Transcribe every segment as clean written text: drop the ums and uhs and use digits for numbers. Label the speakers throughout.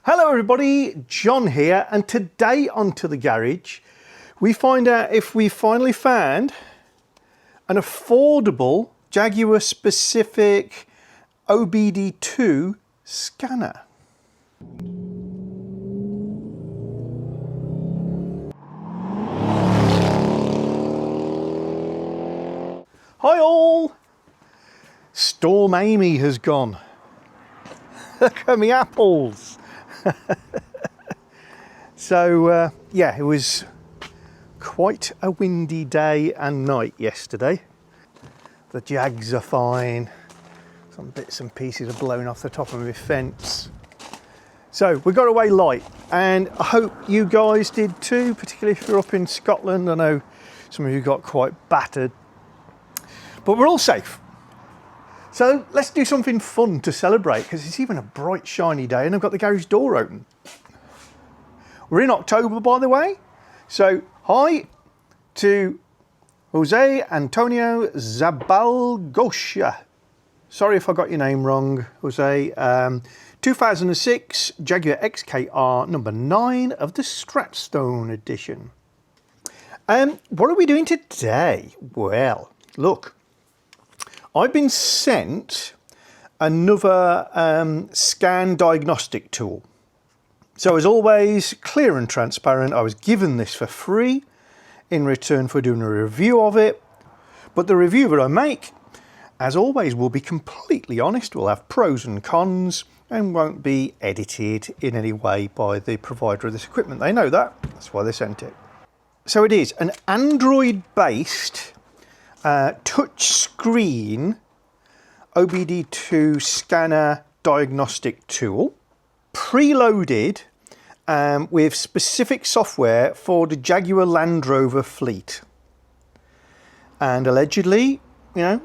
Speaker 1: Hello everybody, John here, and today onto the garage we find out if we finally found an affordable Jaguar specific OBD2 scanner. Hi all! Storm Amy has gone. Look at me apples! So yeah, it was quite a windy day and night yesterday. The Jags are fine. Some bits and pieces are blowing off the top of my fence. So we got away light, and I hope you guys did too, particularly if you're up in Scotland. I know some of you got quite battered, but we're all safe. So let's do something fun to celebrate, because it's even a bright shiny day and I've got the garage door open. We're in October, by the way. So hi to Jose Antonio Zabalgosha. Sorry if I got your name wrong, Jose. 2006 Jaguar XK8 number 9 of the Stratstone edition. What are we doing today? Well, look. I've been sent another scan diagnostic tool. So as always, clear and transparent, I was given this for free in return for doing a review of it. But the review that I make, as always, will be completely honest. We'll have pros and cons and won't be edited in any way by the provider of this equipment. They know that, that's why they sent it. So it is an Android-based touch screen OBD2 scanner diagnostic tool, preloaded with specific software for the Jaguar Land Rover fleet. And allegedly, you know,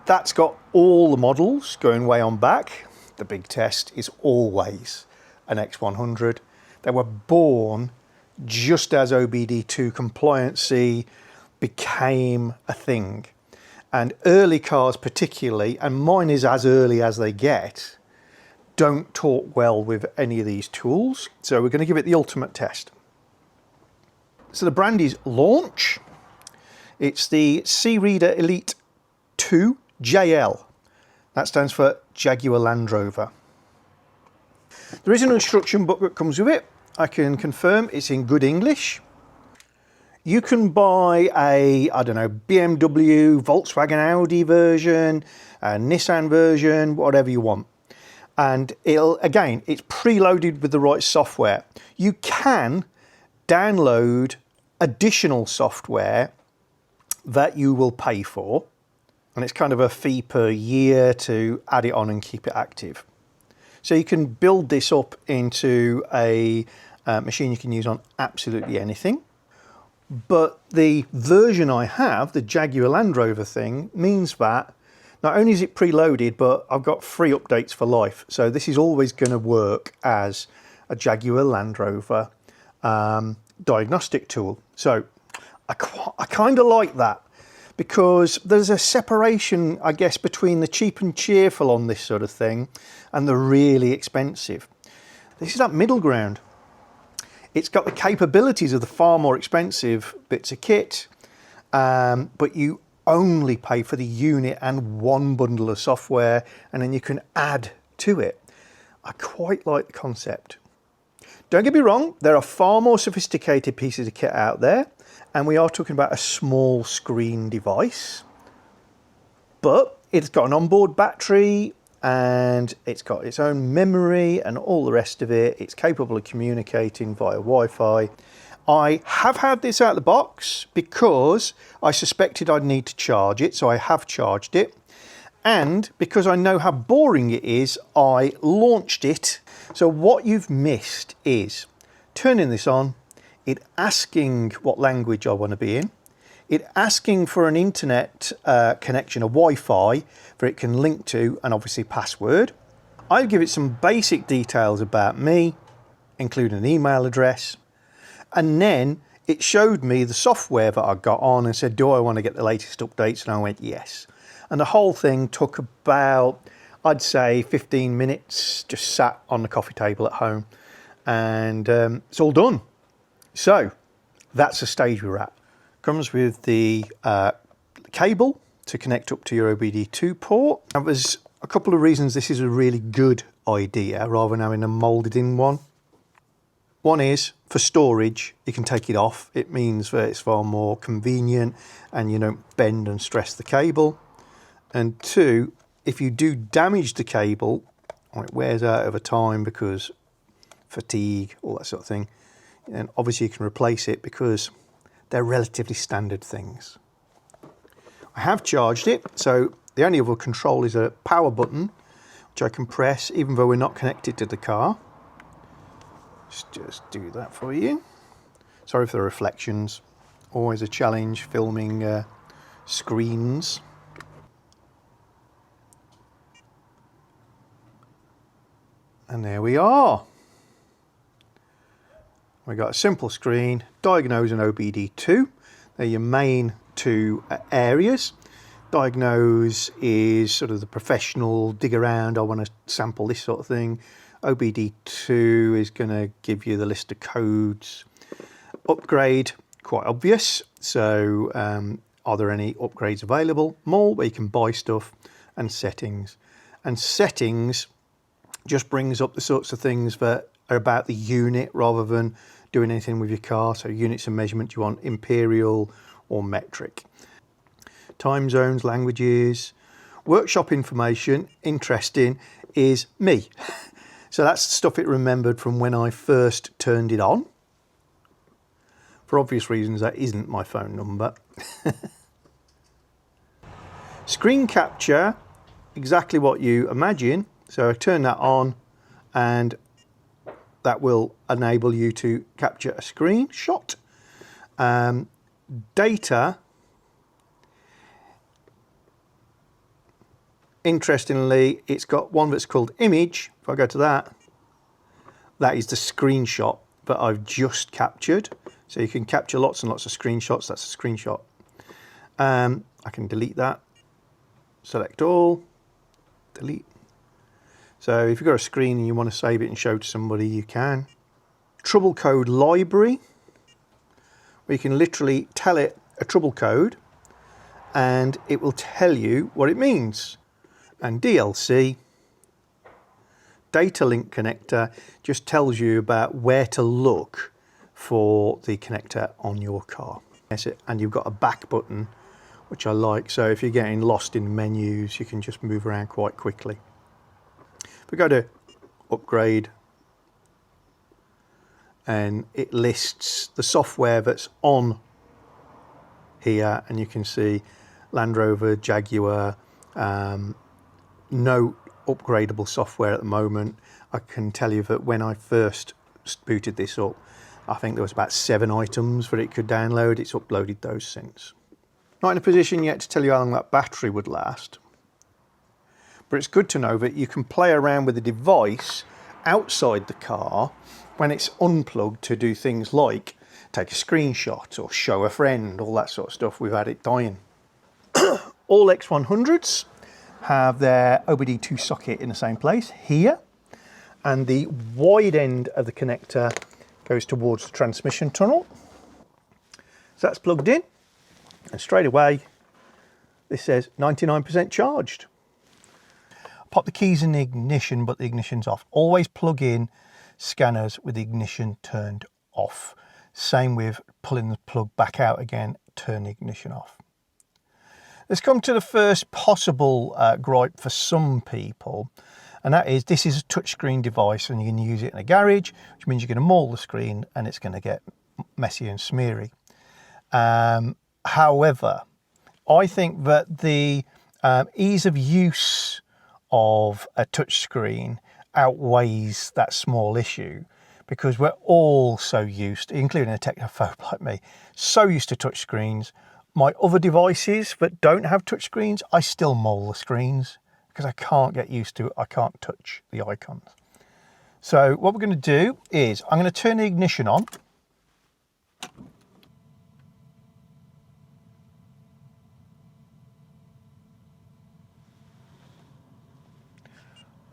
Speaker 1: that's got all the models going way on back. The big test is always an X100. They were born just as OBD2 compliancy became a thing. And early cars particularly, and mine is as early as they get, don't talk well with any of these tools. So we're going to give it the ultimate test. So the brand is Launch. It's the C-Reader Elite 2 JL. That stands for Jaguar Land Rover. There is an instruction book that comes with it. I can confirm it's in good English. You can buy a, I don't know, BMW, Volkswagen, Audi version, a Nissan version, whatever you want. And it'll, again, it's preloaded with the right software. You can download additional software that you will pay for. And it's kind of a fee per year to add it on and keep it active. So you can build this up into a machine you can use on absolutely anything. But the version I have, the Jaguar Land Rover thing, means that not only is it preloaded, but I've got free updates for life. So this is always going to work as a Jaguar Land Rover diagnostic tool. So I kind of like that, because there's a separation, I guess, between the cheap and cheerful on this sort of thing and the really expensive. This is that middle ground. It's got the capabilities of the far more expensive bits of kit, but you only pay for the unit and one bundle of software, and then you can add to it. I quite like the concept. Don't get me wrong, there are far more sophisticated pieces of kit out there, and we are talking about a small screen device, but it's got an onboard battery, and it's got its own memory and all the rest of it. It's capable of communicating via Wi-Fi. I have had this out of the box because I suspected I'd need to charge it, so I have charged it. And because I know how boring it is, I launched it. So what you've missed is turning this on, it asking what language I want to be in, it asking for an internet connection, a Wi-Fi, that it can link to, and obviously password. I give it some basic details about me, including an email address, and then it showed me the software that I got on and said, do I want to get the latest updates? And I went, yes. And the whole thing took about, I'd say 15 minutes just sat on the coffee table at home, and it's all done. So that's the stage we're at. Comes with the cable to connect up to your OBD2 port. Now, there's a couple of reasons this is a really good idea rather than having a molded in one. One is for storage, you can take it off. It means that it's far more convenient and you don't bend and stress the cable. And two, if you do damage the cable, or it wears out over time because fatigue, all that sort of thing, and obviously you can replace it because they're relatively standard things. I have charged it, so the only other control is a power button, which I can press even though we're not connected to the car. Just do that for you. Sorry for the reflections. Always a challenge filming screens. And there we are. We've got a simple screen, Diagnose and OBD2. They're your main two areas. Diagnose is sort of the professional, dig around, I want to sample this sort of thing. OBD2 is going to give you the list of codes. Upgrade, quite obvious. So are there any upgrades available? More, where you can buy stuff. And settings. And settings just brings up the sorts of things that are about the unit rather than doing anything with your car. So units and measurement, you want imperial or metric. Time zones, languages. Workshop information, interesting, is me. So that's the stuff it remembered from when I first turned it on. For obvious reasons, that isn't my phone number. Screen capture, exactly what you imagine. So I turn that on and that will enable you to capture a screenshot. Data, interestingly, it's got one that's called image. If I go to that, that is the screenshot that I've just captured. So you can capture lots and lots of screenshots. That's a screenshot. I can delete that. Select all, delete. So if you've got a screen and you want to save it and show to somebody, you can. Trouble code library, where you can literally tell it a trouble code and it will tell you what it means. And DLC, data link connector, just tells you about where to look for the connector on your car. And you've got a back button, which I like. So if you're getting lost in menus, you can just move around quite quickly. If we go to upgrade, and it lists the software that's on here, and you can see Land Rover, Jaguar, no upgradable software at the moment. I can tell you that when I first booted this up, I think there was about 7 items that it could download. It's uploaded those since. Not in a position yet to tell you how long that battery would last, but it's good to know that you can play around with the device outside the car when it's unplugged to do things like take a screenshot or show a friend, all that sort of stuff without it dying. All X100s have their OBD2 socket in the same place here, and the wide end of the connector goes towards the transmission tunnel. So that's plugged in, and straight away this says 99% charged. Pop the keys in the ignition, but the ignition's off. Always plug in scanners with the ignition turned off. Same with pulling the plug back out again, turn the ignition off. Let's come to the first possible gripe for some people, and that is this is a touchscreen device and you can use it in a garage, which means you're going to maul the screen and it's going to get messy and smeary. However, I think that the ease of use of a touchscreen outweighs that small issue, because we're all so used, including a technophobe like me, so used to touchscreens. My other devices that don't have touchscreens, I still maul the screens because I can't get used to it. I can't touch the icons. So what we're going to do is I'm going to turn the ignition on.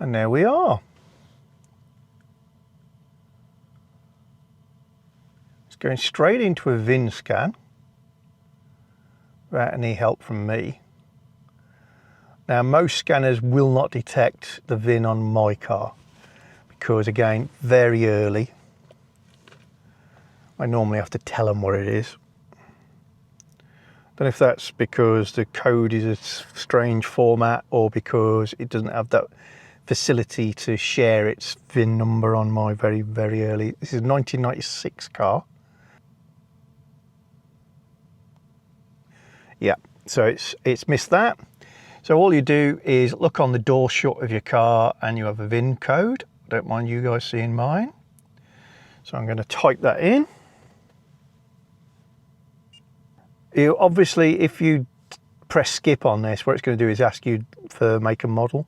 Speaker 1: And there we are. It's going straight into a VIN scan without any help from me. Now, most scanners will not detect the VIN on my car because, again, very early. I normally have to tell them what it is. Don't know if that's because the code is a strange format or because it doesn't have that facility to share its VIN number on my very, very early. This is a 1996 car. Yeah, so it's missed that. So all you do is look on the door shut of your car and you have a VIN code. Don't mind you guys seeing mine. So I'm going to type that in. You obviously, if you press skip on this, what it's going to do is ask you for make and model.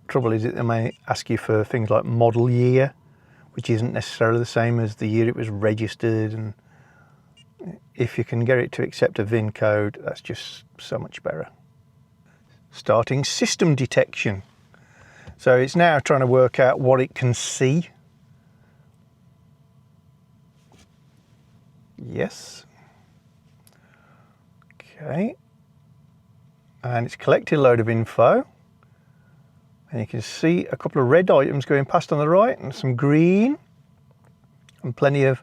Speaker 1: Trouble is, it may ask you for things like model year, which isn't necessarily the same as the year it was registered. And if you can get it to accept a VIN code, that's just so much better. Starting system detection. So it's now trying to work out what it can see. Yes. Okay. And it's collected a load of info. And you can see a couple of red items going past on the right and some green and plenty of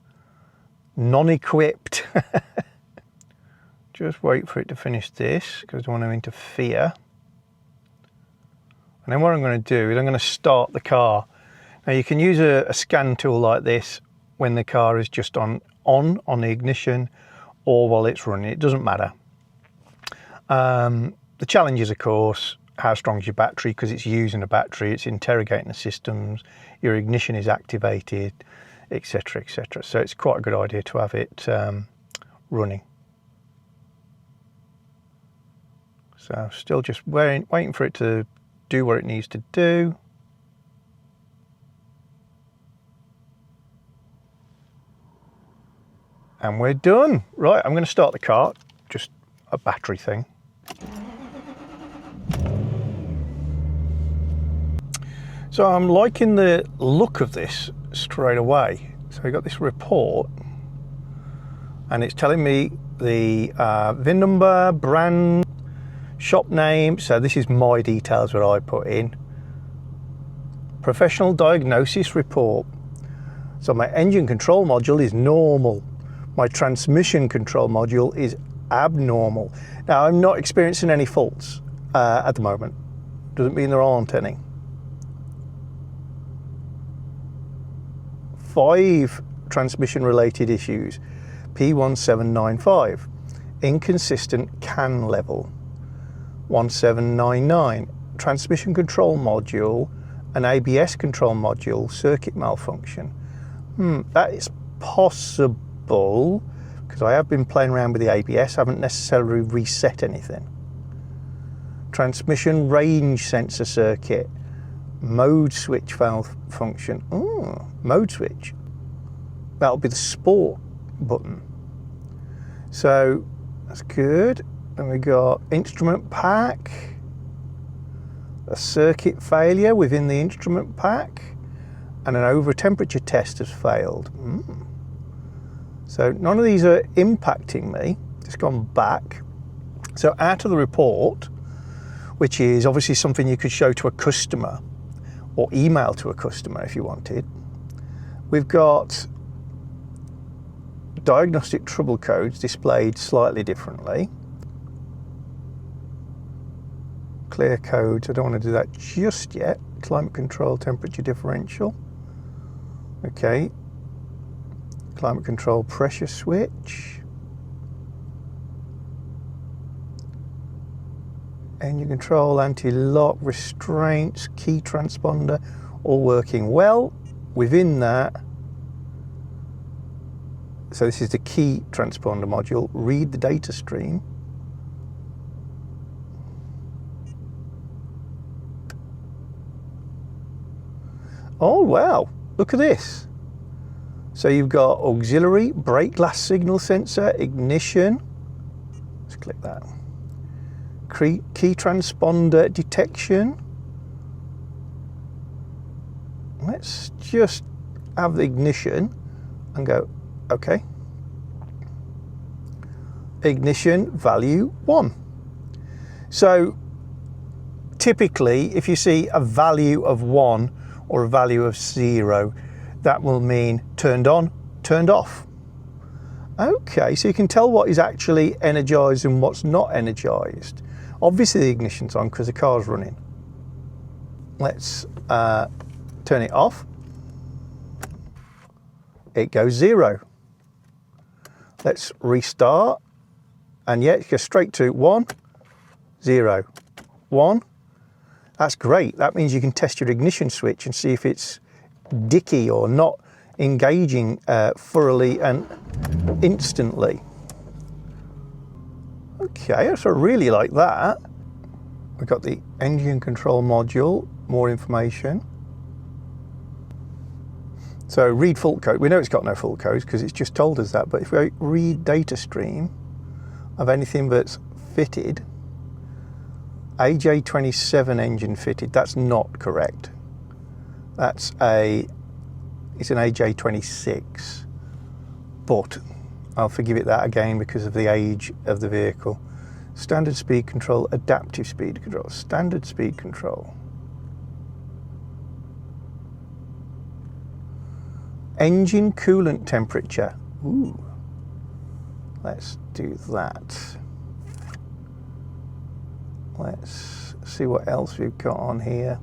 Speaker 1: non-equipped. Just wait for it to finish this because I don't want to interfere. And then what I'm going to do is I'm going to start the car. Now you can use a scan tool like this when the car is just on the ignition or while it's running. It doesn't matter. The challenge is, of course, how strong is your battery, because it's using a battery, it's interrogating the systems, your ignition is activated, etc, etc. So it's quite a good idea to have it running. So still just waiting for it to do what it needs to do. And we're done. Right, I'm going to start the car, just a battery thing. So I'm liking the look of this straight away. So we got this report and it's telling me the VIN number, brand, shop name. So this is my details that I put in. Professional diagnosis report. So my engine control module is normal. My transmission control module is abnormal. Now I'm not experiencing any faults at the moment. Doesn't mean there aren't any. 5 transmission related issues. P1795, inconsistent CAN level. 1799, transmission control module and ABS control module circuit malfunction. That is possible because I have been playing around with the ABS, haven't necessarily reset anything. Transmission range sensor circuit, mode switch valve function. Mode switch. That'll be the sport button. So that's good. Then we got instrument pack, a circuit failure within the instrument pack, and an over temperature test has failed. So none of these are impacting me. It's gone back. So out of the report, which is obviously something you could show to a customer or email to a customer if you wanted, we've got diagnostic trouble codes displayed slightly differently. Clear codes, I don't want to do that just yet. Climate control, temperature differential. Okay. Climate control pressure switch. Engine control, anti-lock, restraints, key transponder, all working well. Within that, so this is the key transponder module, read the data stream. Oh wow, look at this. So you've got auxiliary, brake glass signal sensor, ignition. Let's click that. Key transponder detection, Let's just have the ignition and go, okay. Ignition value 1. So typically, if you see a value of 1 or a value of 0, that will mean turned on, turned off. Okay, so you can tell what is actually energized and what's not energized. Obviously the ignition's on because the car's running. Let's turn it off. It goes 0. Let's restart. And yeah, it goes straight to 1, 0, 1. That's great. That means you can test your ignition switch and see if it's dicky or not engaging thoroughly and instantly. Okay, so I really like that. We've got the engine control module, more information. So read fault code. We know it's got no fault codes because it's just told us that, but if we read data stream of anything that's fitted, AJ27 engine fitted, that's not correct. It's an AJ26, but I'll forgive it that again because of the age of the vehicle. Standard speed control, adaptive speed control, standard speed control. Engine coolant temperature. Ooh. Let's do that. Let's see what else we've got on here.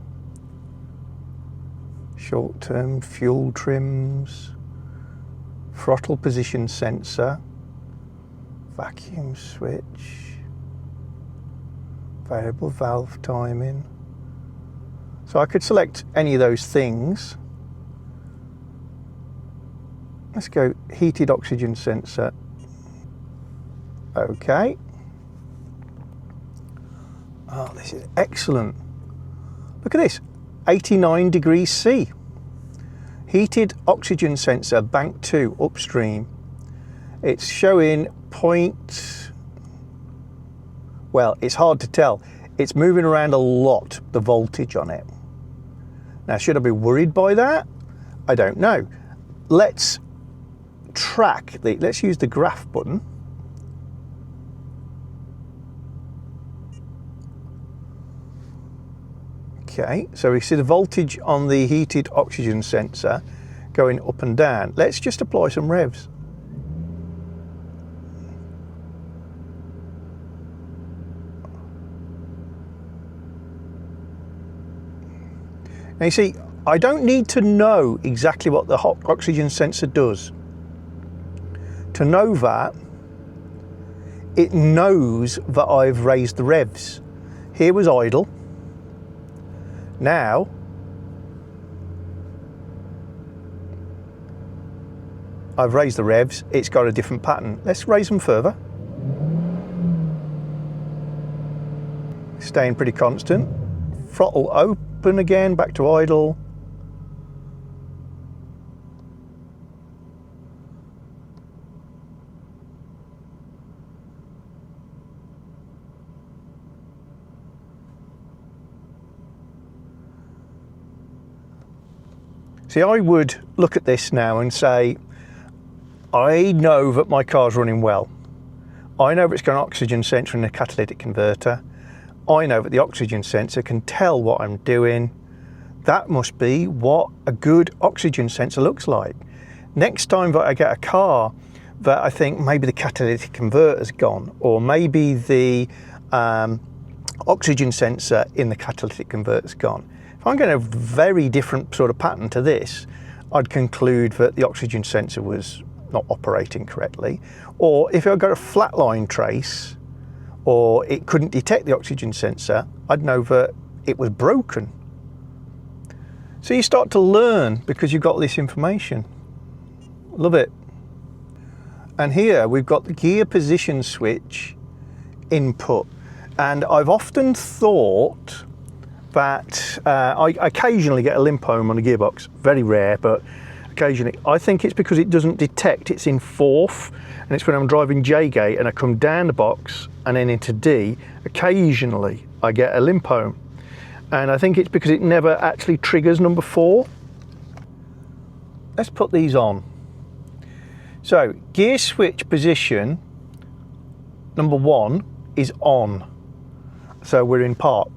Speaker 1: Short-term fuel trims, throttle position sensor, vacuum switch, variable valve timing. So I could select any of those things. Let's go heated oxygen sensor. Okay. Oh, this is excellent. Look at this, 89 degrees C. Heated oxygen sensor, bank 2, upstream. It's showing well, it's hard to tell. It's moving around a lot, the voltage on it. Now, should I be worried by that? I don't know. Let's track let's use the graph button. Okay, so we see the voltage on the heated oxygen sensor going up and down. Let's just apply some revs. Now you see, I don't need to know exactly what the hot oxygen sensor does. To know that, it knows that I've raised the revs. Here was idle. Now, I've raised the revs, it's got a different pattern. Let's raise them further. Staying pretty constant. Throttle open again, back to idle. See, I would look at this now and say, I know that my car's running well. I know that it's got an oxygen sensor and a catalytic converter. I know that the oxygen sensor can tell what I'm doing. That must be what a good oxygen sensor looks like. Next time that I get a car that I think maybe the catalytic converter's gone, or maybe the oxygen sensor in the catalytic converter's gone, if I'm getting a very different sort of pattern to this, I'd conclude that the oxygen sensor was not operating correctly. Or if I got a flatline trace, or it couldn't detect the oxygen sensor, I'd know that it was broken. So you start to learn because you've got this information. Love it. And here we've got the gear position switch input. And I've often thought that I occasionally get a limp home on a gearbox, very rare, but occasionally. I think it's because it doesn't detect it's in fourth, and it's when I'm driving J-gate and I come down the box and then into D, occasionally I get a limp home. And I think it's because it never actually triggers number 4. let's put these on. So gear switch position number 1 is on. So we're in park.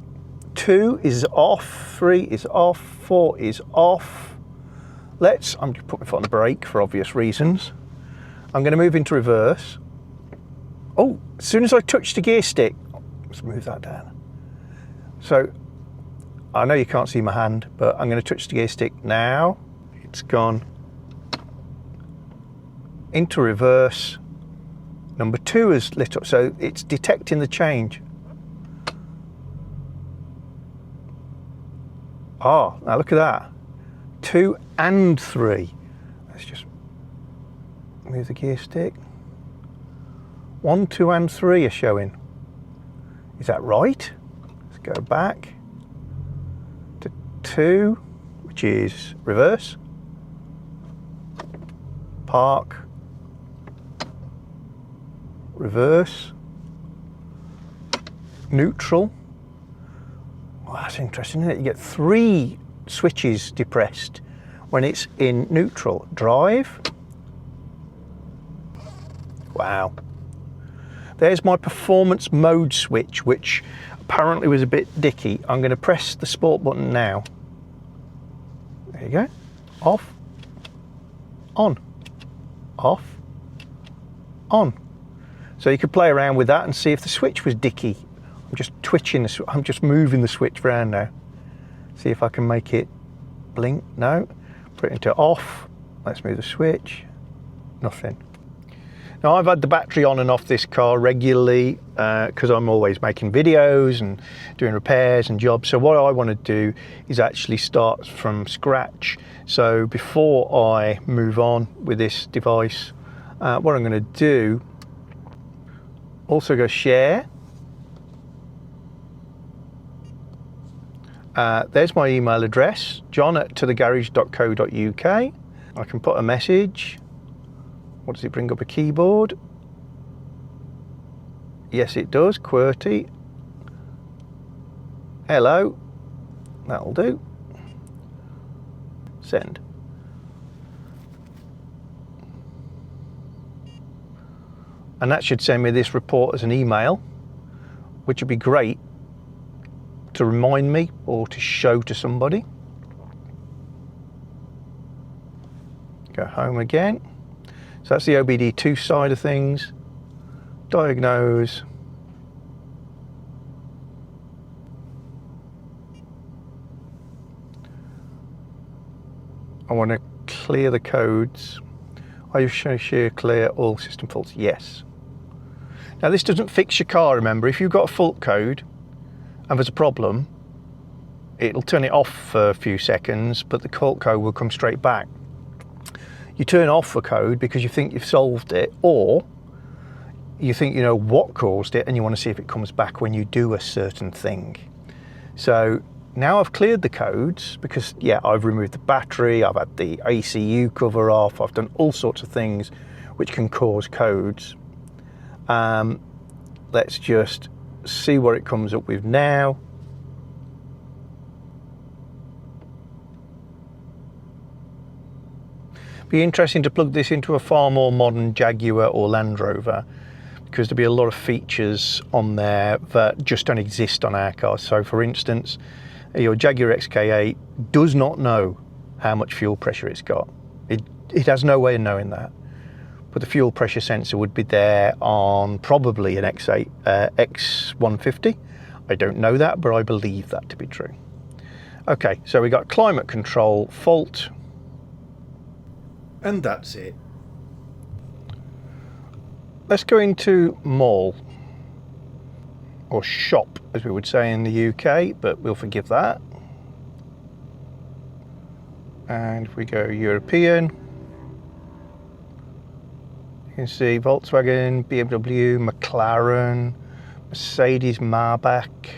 Speaker 1: 2 is off, 3 is off, 4 is off. I'm just put my foot on the brake for obvious reasons. I'm going to move into reverse. Oh, as soon as I touch the gear stick, let's move that down. So I know you can't see my hand, but I'm going to touch the gear stick now. It's gone into reverse. Number 2 is lit up, so it's detecting the change. Ah, now look at that. 2 and 3. Let's just move the gear stick. 1, 2 and 3 are showing. Is that right? Let's go back to 2, which is reverse, park, reverse, neutral. Well, that's interesting, isn't it? You get 3 switches depressed when it's in neutral. Drive. Wow. There's my performance mode switch, which apparently was a bit dicky. I'm going to press the sport button now. There you go. Off, on, off, on. So you could play around with that and see if the switch was dicky. I'm just twitching, I'm just moving the switch around now. See if I can make it blink. No. Put it into off. Let's move the switch. Nothing. Now I've had the battery on and off this car regularly because I'm always making videos and doing repairs and jobs. So what I want to do is actually start from scratch. So before I move on with this device, what I'm going to do, also go share. There's my email address, john@tothegarage.co.uk. I can put a message. What does it bring up? A keyboard? Yes, it does. QWERTY. Hello. That'll do. Send. And that should send me this report as an email, which would be great to remind me or to show to somebody. Go home again. So that's the OBD2 side of things. Diagnose. I want to clear the codes. Are you sure clear all system faults? Yes. Now this doesn't fix your car, remember. If you've got a fault code and there's a problem, it'll turn it off for a few seconds, but the fault code will come straight back. You turn off the code because you think you've solved it, or you think you know what caused it and you want to see if it comes back when you do a certain thing. So now I've cleared the codes because, yeah, I've removed the battery, I've had the ACU cover off, I've done all sorts of things which can cause codes. Let's just see what it comes up with now. Be interesting to plug this into a far more modern Jaguar or Land Rover, because there'll be a lot of features on there that just don't exist on our cars. So for instance, your Jaguar XK8 does not know how much fuel pressure it's got. It has no way of knowing that. But the fuel pressure sensor would be there on probably an X150. I don't know that, but I believe that to be true. Okay, so we got climate control, fault, and that's it. Let's go into mall, or shop as we would say in the UK, but we'll forgive that. And if we go European, you can see Volkswagen, BMW, McLaren, Mercedes, Maybach,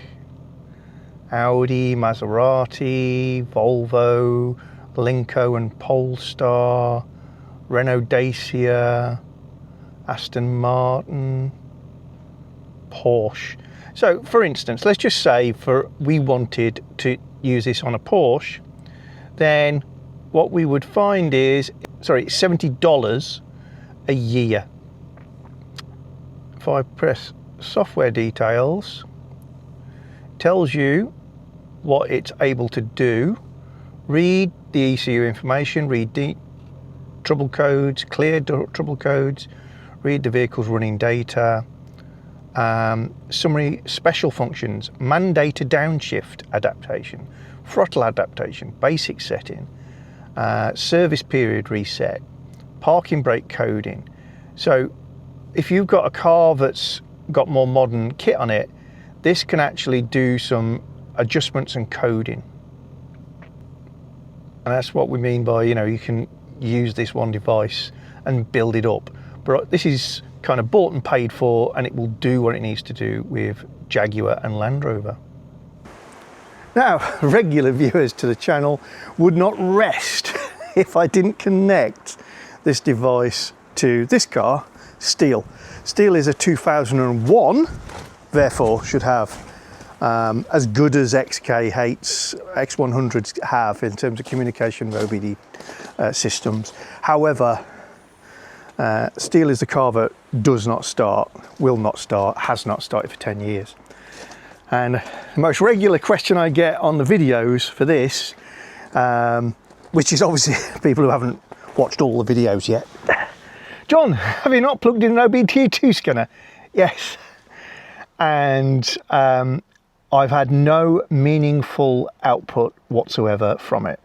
Speaker 1: Audi, Maserati, Volvo, Linko and Polestar, Renault Dacia, Aston Martin, Porsche. So for instance, let's just say we wanted to use this on a Porsche, then what we would find is, sorry, it's $70 a year. If I press software details, it tells you what it's able to do. Read the ECU information, read the trouble codes, clear trouble codes, read the vehicle's running data, summary special functions, mandated downshift adaptation, throttle adaptation, basic setting, service period reset, parking brake coding. So if you've got a car that's got more modern kit on it, this can actually do some adjustments and coding. And that's what we mean by, you know, you can use this one device and build it up. But this is kind of bought and paid for, and it will do what it needs to do with Jaguar and Land Rover. Now, regular viewers to the channel would not rest if I didn't connect this device to this car, Steel. Steel is a 2001, therefore should have as good as XK8s, X100s have in terms of communication with OBD systems. However, Steel is the car that does not start, will not start, has not started for 10 years. And the most regular question I get on the videos for this, which is obviously people who haven't watched all the videos yet. John, have you not plugged in an OBD2 scanner? Yes. And I've had no meaningful output whatsoever from it.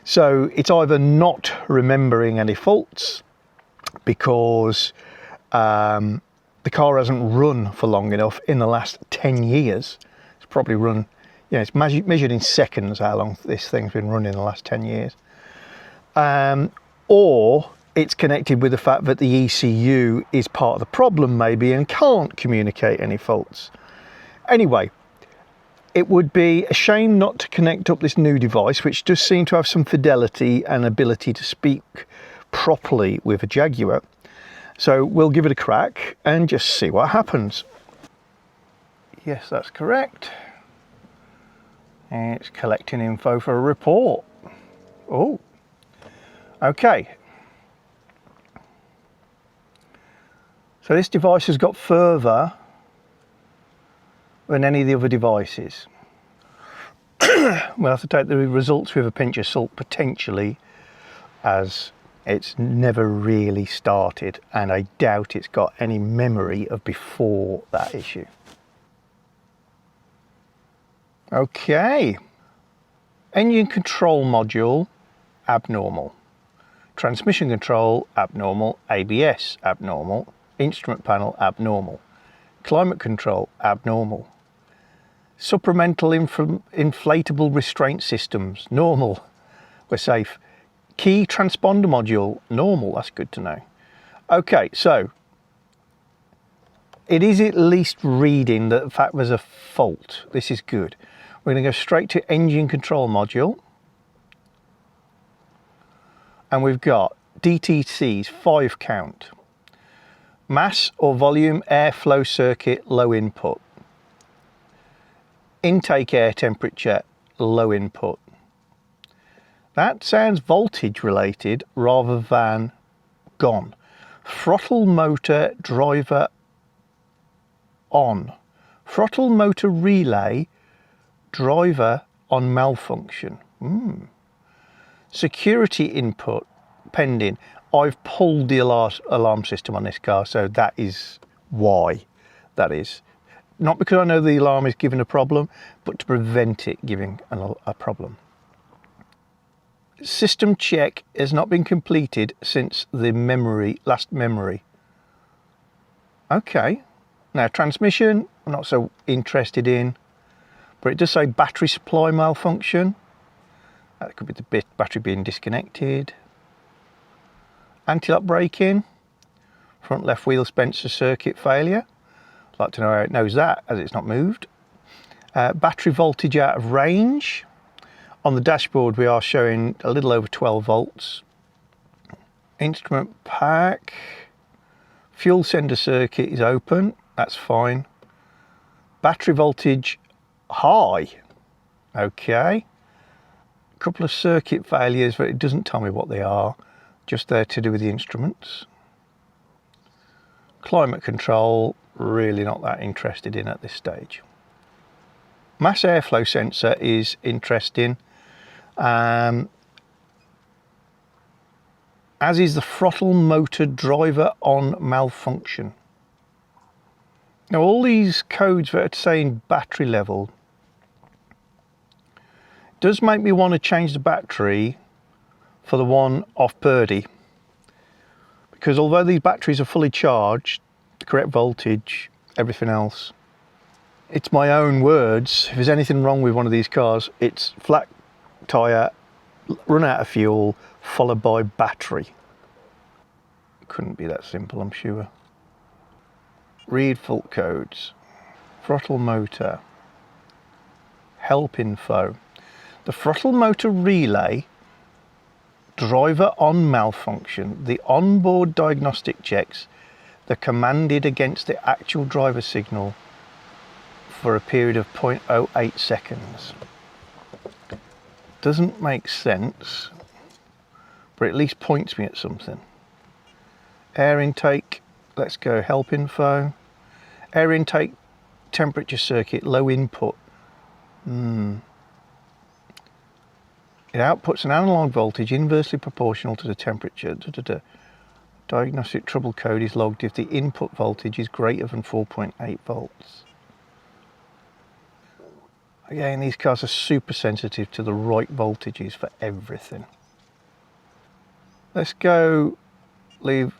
Speaker 1: So it's either not remembering any faults because the car hasn't run for long enough in the last 10 years. It's probably run, you know, it's measured in seconds how long this thing's been running in the last 10 years. Or it's connected with the fact that the ECU is part of the problem maybe and can't communicate any faults. Anyway, it would be a shame not to connect up this new device, which does seem to have some fidelity and ability to speak properly with a Jaguar. So we'll give it a crack and just see what happens. Yes, that's correct. And it's collecting info for a report. Oh, okay. So this device has got further than any of the other devices. We'll have to take the results with a pinch of salt potentially, as it's never really started and I doubt it's got any memory of before that issue. Okay, engine control module abnormal, transmission control abnormal, ABS abnormal, instrument panel abnormal, climate control abnormal, supplemental inflatable restraint systems normal, we're safe. Key transponder module normal, that's good to know. Okay, so it is at least reading that the fact there's a fault. This is good. We're going to go straight to engine control module, and we've got DTCs 5 count, mass or volume airflow circuit low input, intake air temperature low input. That sounds voltage related rather than gone. Throttle motor driver on. Throttle motor relay driver on malfunction. Security input pending. I've pulled the alarm system on this car, so that is why that is. Not because I know the alarm is giving a problem, but to prevent it giving a problem. System check has not been completed since the last memory. Okay, now transmission I'm not so interested in, but it does say battery supply malfunction. That could be the battery being disconnected. Anti-lock braking, front left wheel sensor circuit failure. I'd like to know how it knows that, as it's not moved. Battery voltage out of range. On the dashboard we are showing a little over 12 volts. Instrument pack, fuel sender circuit is open, that's fine. Battery voltage high, okay. couple of circuit failures, but it doesn't tell me what they are, just there to do with the instruments. Climate control, really not that interested in at this stage. Mass airflow sensor is interesting, as is the throttle motor driver on malfunction. Now all these codes that are saying battery level does make me want to change the battery for the one off Purdy, because although these batteries are fully charged, the correct voltage, everything else, it's my own words, if there's anything wrong with one of these cars, it's flat tyre, run out of fuel, followed by battery. Couldn't be that simple, I'm sure. Read fault codes, throttle motor, help info. The throttle motor relay, driver on malfunction, the onboard diagnostic checks, the commanded against the actual driver signal for a period of 0.08 seconds. Doesn't make sense, but at least points me at something. Air intake, let's go help info. Air intake, temperature circuit, low input. It outputs an analog voltage inversely proportional to the temperature. Diagnostic trouble code is logged if the input voltage is greater than 4.8 volts. Again, these cars are super sensitive to the right voltages for everything. Let's go leave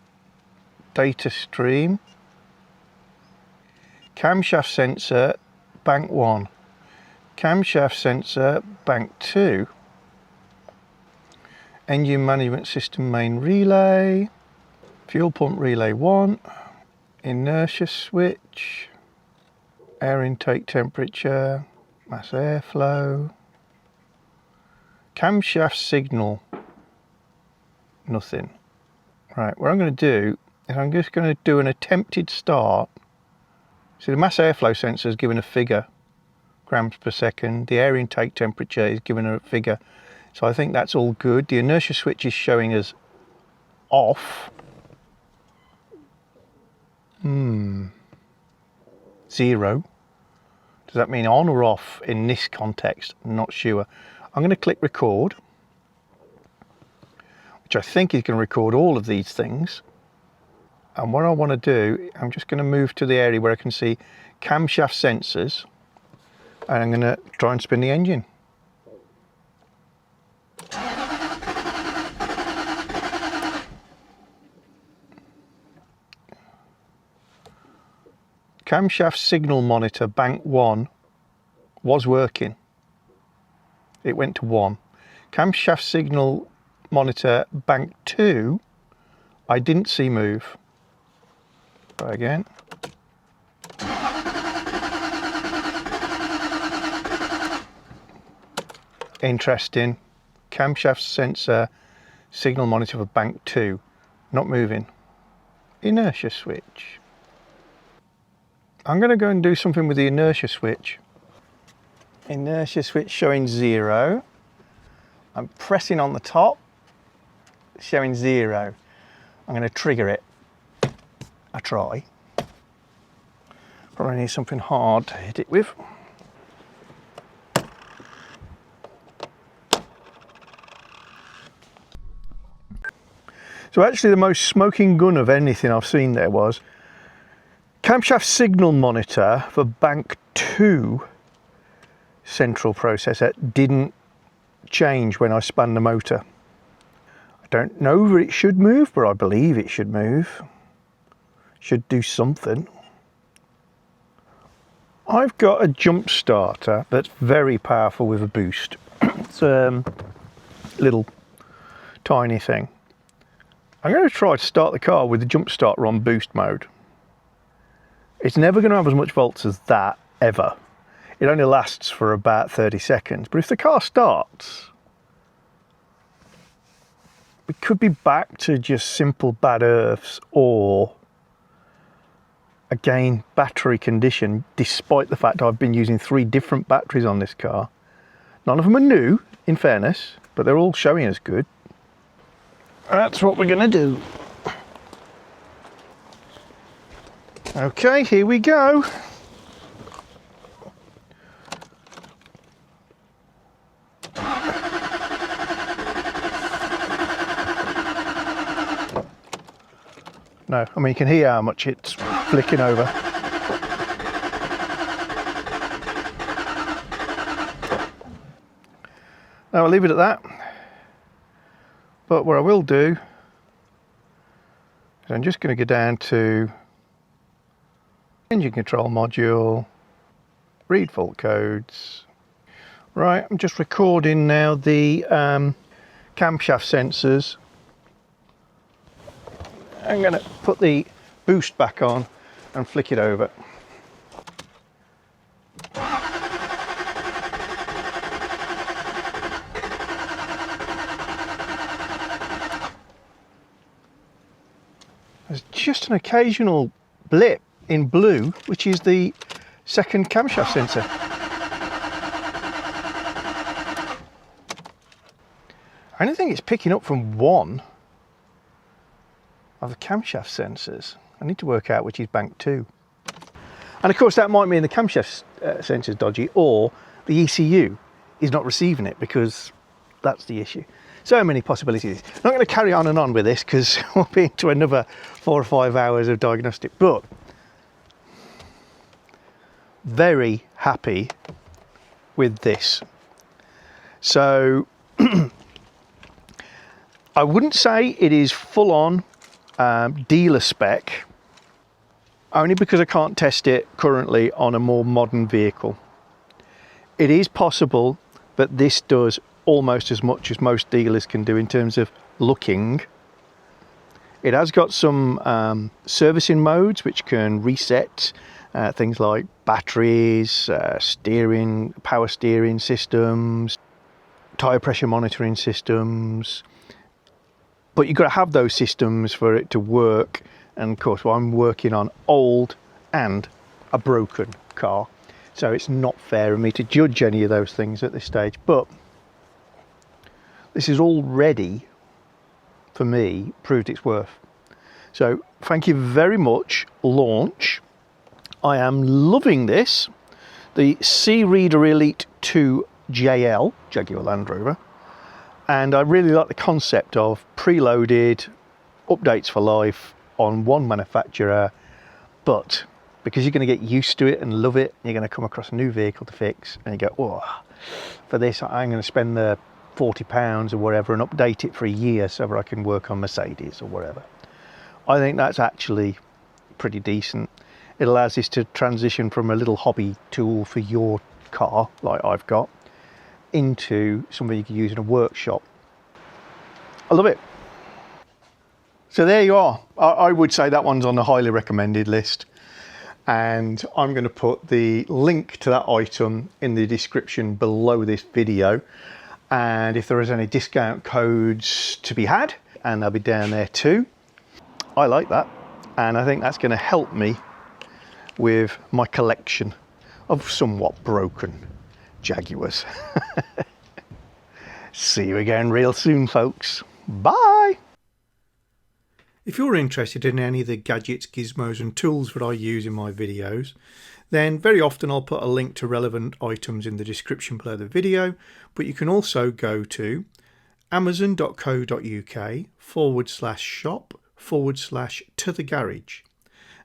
Speaker 1: data stream. Camshaft sensor, bank 1. Camshaft sensor, bank 2. Engine management system main relay. Fuel pump relay 1. Inertia switch. Air intake temperature. Mass airflow. Camshaft signal. Nothing. Right, what I'm going to do is I'm just going to do an attempted start. See, the mass airflow sensor is given a figure, grams per second. The air intake temperature is given a figure. So I think that's all good. The inertia switch is showing us off. 0. Does that mean on or off in this context? Not sure. I'm going to click record, which I think is going to record all of these things. And what I want to do, I'm just going to move to the area where I can see camshaft sensors, and I'm going to try and spin the engine. Camshaft signal monitor bank 1 was working. It went to 1. Camshaft signal monitor bank 2 I didn't see move. Try again. Interesting. Camshaft sensor signal monitor for bank 2 not moving. Inertia switch. I'm going to go and do something with the inertia switch. Inertia switch showing 0. I'm pressing on the top, showing 0. I'm going to trigger it. I try. Probably need something hard to hit it with. So actually the most smoking gun of anything I've seen there was camshaft signal monitor for bank 2 central processor didn't change when I spun the motor. I don't know that it should move, but I believe it should move. Should do something. I've got a jump starter that's very powerful with a boost. It's a little tiny thing. I'm going to try to start the car with the jump starter on boost mode. It's never going to have as much volts as that, ever. It only lasts for about 30 seconds. But if the car starts, we could be back to just simple bad earths, or again, battery condition, despite the fact I've been using 3 different batteries on this car. None of them are new, in fairness, but they're all showing us good. That's what we're going to do. Okay, here we go. No, I mean you can hear how much it's flicking over. Now I'll leave it at that. But what I will do is I'm just going to go down to engine control module, read fault codes. Right, I'm just recording now the camshaft sensors. I'm going to put the boost back on and flick it over. There's just an occasional blip in blue, which is the second camshaft sensor. I don't think it's picking up from one of the camshaft sensors. I need to work out which is bank 2. And of course that might mean the camshaft sensor is dodgy, or the ECU is not receiving it, because that's the issue. So many possibilities. I'm not going to carry on with this because we'll be into another 4 or 5 hours of diagnostic, but very happy with this. So I wouldn't say it is full on dealer spec, only because I can't test it currently on a more modern vehicle. It is possible that this does almost as much as most dealers can do in terms of looking. It has got some servicing modes which can reset things like batteries, steering, power steering systems, tyre pressure monitoring systems. But you've got to have those systems for it to work. And of course, well, I'm working on old and a broken car, so it's not fair of me to judge any of those things at this stage. But this is already, for me, proved its worth. So thank you very much, launch. I am loving this. The C-Reader Elite 2 JL, Jaguar Land Rover. And I really like the concept of preloaded updates for life on one manufacturer, but because you're going to get used to it and love it, you're going to come across a new vehicle to fix and you go, oh, for this I'm going to spend the £40 or whatever and update it for a year so that I can work on Mercedes or whatever. I think that's actually pretty decent. It allows this to transition from a little hobby tool for your car, like I've got, into something you can use in a workshop. I love it. So there you are. I would say that one's on the highly recommended list, and I'm going to put the link to that item in the description below this video, and if there is any discount codes to be had, and they'll be down there too. I like that, and I think that's going to help me with my collection of somewhat broken Jaguars. See you again real soon, folks. Bye. If you're interested in any of the gadgets, gizmos and tools that I use in my videos, then very often I'll put a link to relevant items in the description below the video, but you can also go to amazon.co.uk/shop/to-the-garage,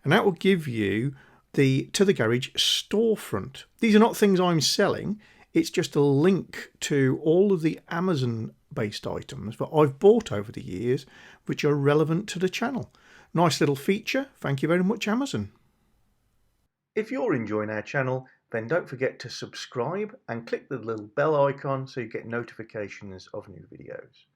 Speaker 1: and that will give you the To The Garage storefront. These are not things I'm selling, it's just a link to all of the Amazon based items that I've bought over the years which are relevant to the channel. Nice little feature. Thank you very much, Amazon. If you're enjoying our channel, then don't forget to subscribe and click the little bell icon so you get notifications of new videos.